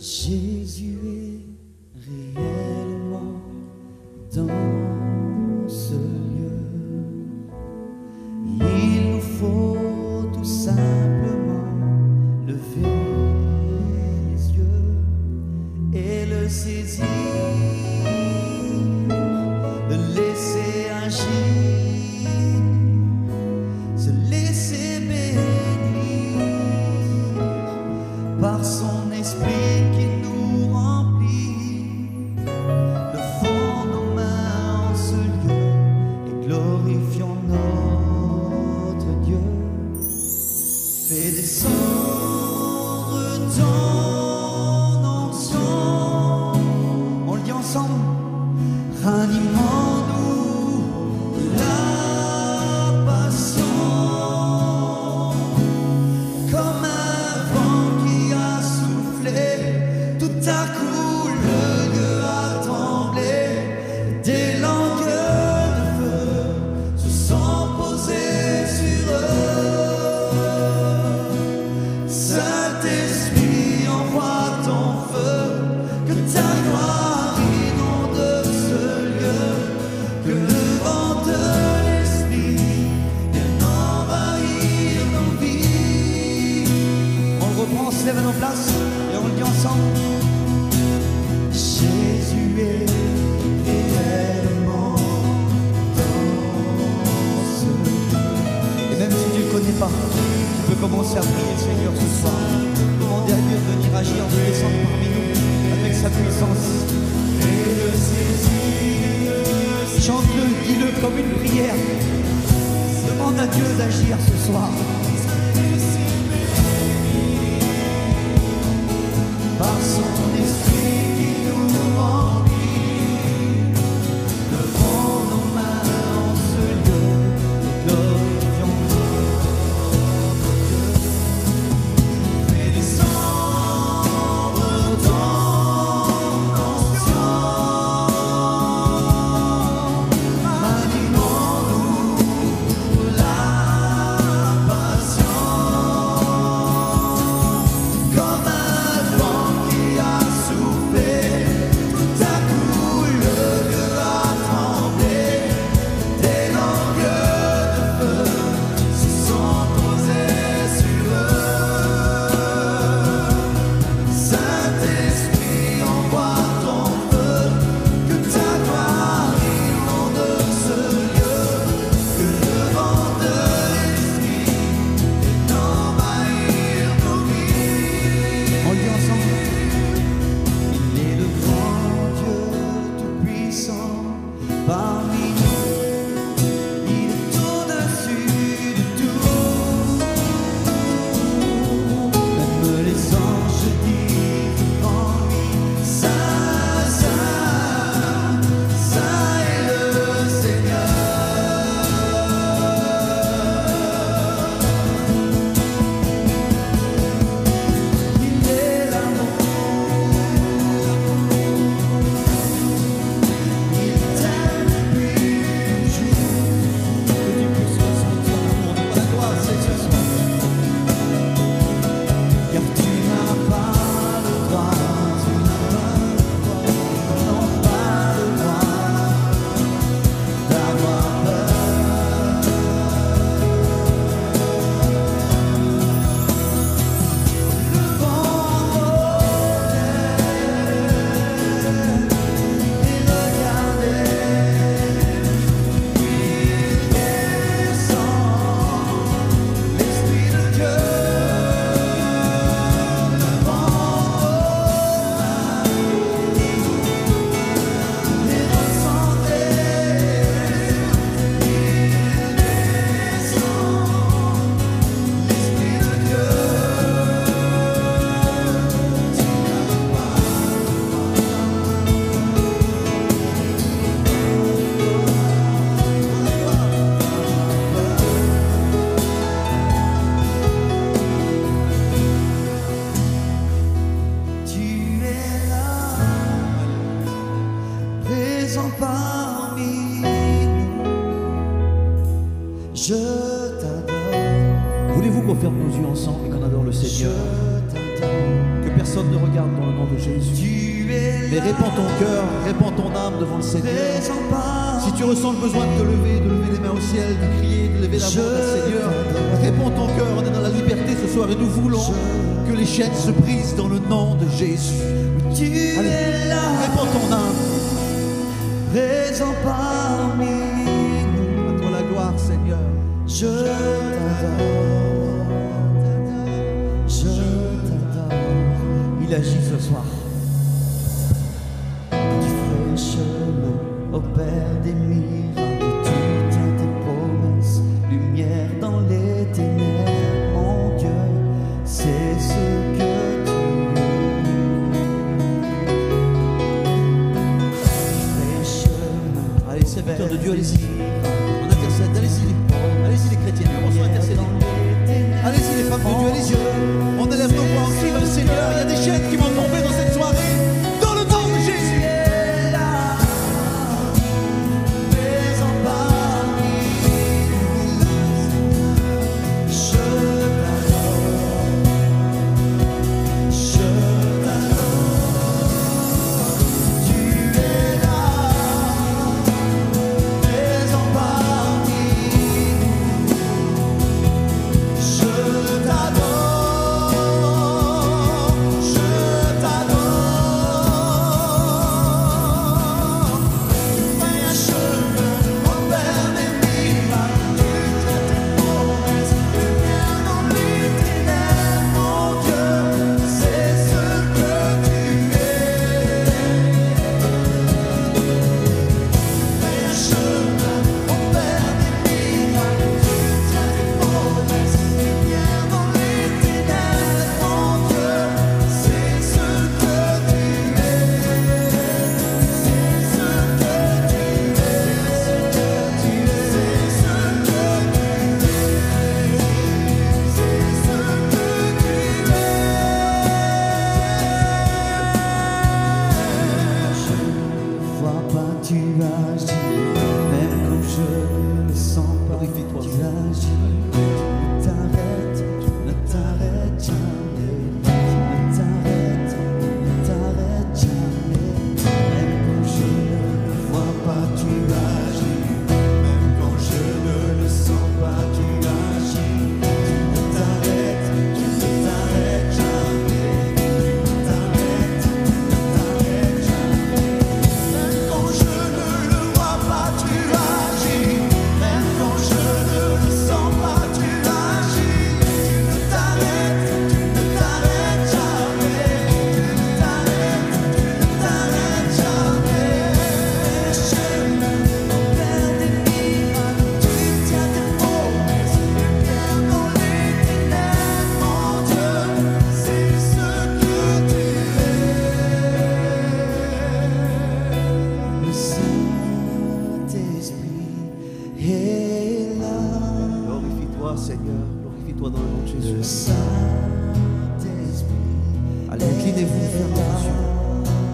Jésus est réellement dans ce lieu. Il nous faut tout simplement lever les yeux et le saisir, le laisser agir, se laisser bénir par son esprit. Fais descendre ton onction, on le dit ensemble, ranimons-nous la passion, comme un vent qui a soufflé, tout à coup le lieu a tremblé, des langueurs de feu se sont posées sur eux. Saint-Esprit, envoie ton feu, que ta gloire inonde ce lieu, que le vent de l'Esprit vienne envahir nos vies. On le reprend, on se lève à nos places et on le dit ensemble. Jésus est réellement dans ce lieu. Et même si tu ne le connais pas, tu peux commencer à prier le Seigneur ce soir. Demander à Dieu de venir agir, de descendre parmi nous avec sa puissance. Et le saisir, chante-le, dis-le comme une prière. Demande à Dieu d'agir ce soir. Par son esprit qui nous remplit, levons nos mains en ce lieu, glorifions notre Dieu. Fais descendre ton onction, ranimons-nous la passion, comme un vent qui a soufflé, tout à coup le lieu a tremblé, des langueurs de feu se sont posées sur eux. Saint-Esprit, envoie ton feu, que ta gloire inonde ce lieu, que le vent de l'Esprit vienne envahir nos vies. On le dit ensemble. Il est le grand Dieu tout-puissant parmi nous. Il est au-dessus de tout. Même les anges disent en lui, Saint, Saint, Saint est le Seigneur. Il est l'amour. Il t'aime depuis toujours. Que tu puisses ressentir l'amour de ta gloire, c'est ce soir. Car tu n'as pas le droit, non pas le droit d'avoir peur. Le vent et regardez, il descend, l'Esprit de Dieu, le vent et ressentez, il descend, l'Esprit de Dieu. Tu es là, présent parmi nous. Je t'adore. Voulez-vous qu'on ferme nos yeux ensemble et qu'on adore le Je Seigneur? t'adore. Que personne Personne ne regarde dans le nom de Jésus. Mais répands ton cœur, répands ton âme devant le Seigneur. Si tu ressens le besoin de te lever, de lever les mains au ciel, de crier, de lever la voix au Seigneur, répands ton cœur. On est dans la liberté ce soir et nous voulons que les chaînes se brisent dans le nom de Jésus. Allez, répands ton âme. Présent parmi nous. À toi la gloire, Seigneur. Je t'adore. Il agit ce soir. Tu ferais un chemin au Père des miracles. Tu tiens tes promesses, lumière dans les ténèbres. Mon Dieu, c'est ce que tu es. Tu ferais un chemin. Allez, serviteurs de Dieu, allez-y. On intercède, allez-y. Allez-y les chrétiens, commençons à intercéder. Allez-y les femmes de Dieu, allez-y. On élève nos voix aussi vers le Seigneur. Il y a des chaînes qui vont tomber dans cette soirée. Dans le nom de Jésus.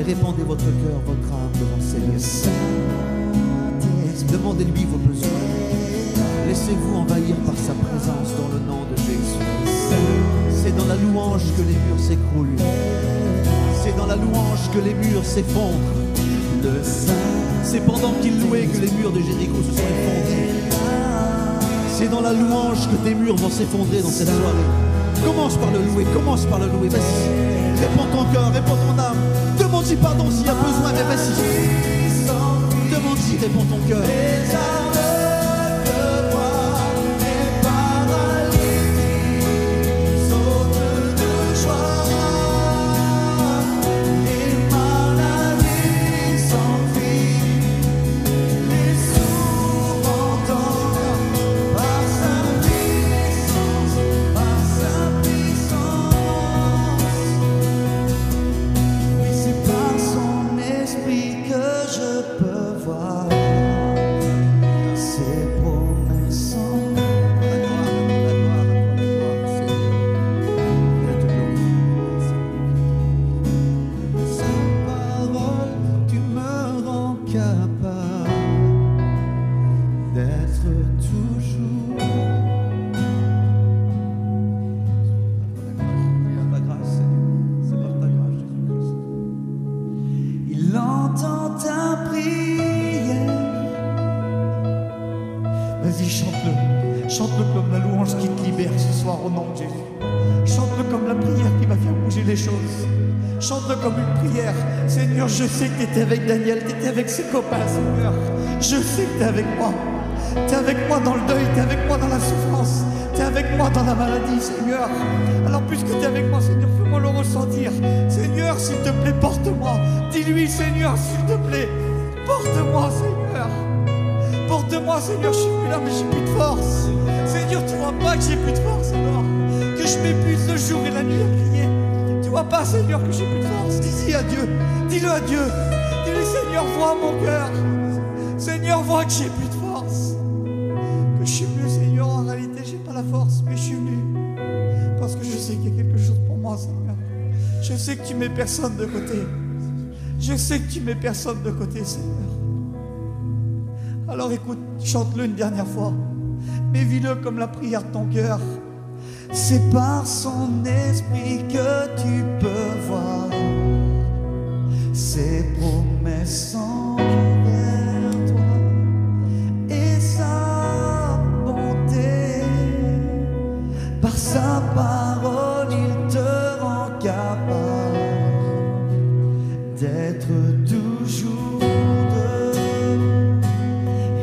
Répandez votre cœur, votre âme devant le Seigneur. Demandez-lui vos besoins. Laissez-vous envahir par sa présence dans le nom de Jésus. C'est dans la louange que les murs s'écroulent. C'est dans la louange que les murs s'effondrent. C'est pendant qu'il louait que les murs de Jéricho se sont effondrés. C'est dans la louange que tes murs vont s'effondrer dans cette soirée. Commence par le louer, commence par le louer. Vas-y, réponds ton cœur, réponds ton âme. Demande-y pardon s'il y a besoin, mais vas-y. Demande-y, réponds ton cœur. soir au nom de Jésus. Chante-le comme la prière qui va faire bouger les choses. Chante-le comme une prière. Seigneur, je sais que tu étais avec Daniel, tu étais avec ses copains, Seigneur. Je sais que tu es avec moi. Tu es avec moi dans le deuil, tu es avec moi dans la souffrance, tu es avec moi dans la maladie, Seigneur. Alors puisque tu es avec moi, Seigneur, fais-moi le ressentir. Seigneur, s'il te plaît, porte-moi. Dis-lui, Seigneur, s'il te plaît, porte-moi, Seigneur. Porte-moi, Seigneur, je suis plus là, mais j'ai plus de force. Seigneur, tu vois pas que j'ai plus de force, alors que je m'épuise le jour et la nuit à prier. Tu vois pas, Seigneur, que j'ai plus de force. Dis-y à Dieu, dis-le à Dieu. Dis-lui, Seigneur, vois mon cœur. Seigneur, vois que j'ai plus de force. Que je suis venu, Seigneur, en réalité, j'ai pas la force, mais je suis venu parce que je sais qu'il y a quelque chose pour moi, Seigneur. Je sais que tu mets personne de côté. Je sais que tu mets personne de côté, Seigneur. Alors écoute, chante-le une dernière fois, mais vis-le comme la prière de ton cœur. C'est par son esprit que tu peux voir ses promesses envers toi et sa bonté. Par sa parole, il te rend capable d'être toujours debout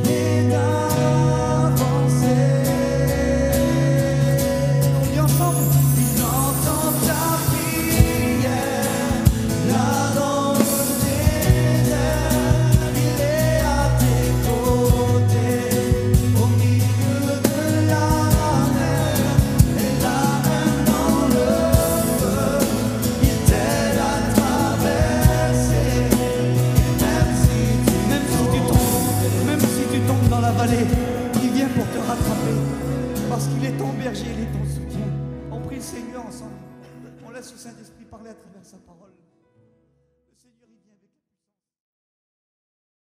et d'avancer. On dit ensemble. Il entend ta prière là dans le désert. Il est à tes côtés au milieu de la mer et là même dans le feu. Il t'aide à traverser. Même si tu tombes dans la vallée, il vient pour te rattraper. Parce qu'il est ton berger, il est ton soutien. On prie le Seigneur ensemble. On laisse le Saint-Esprit parler à travers sa parole.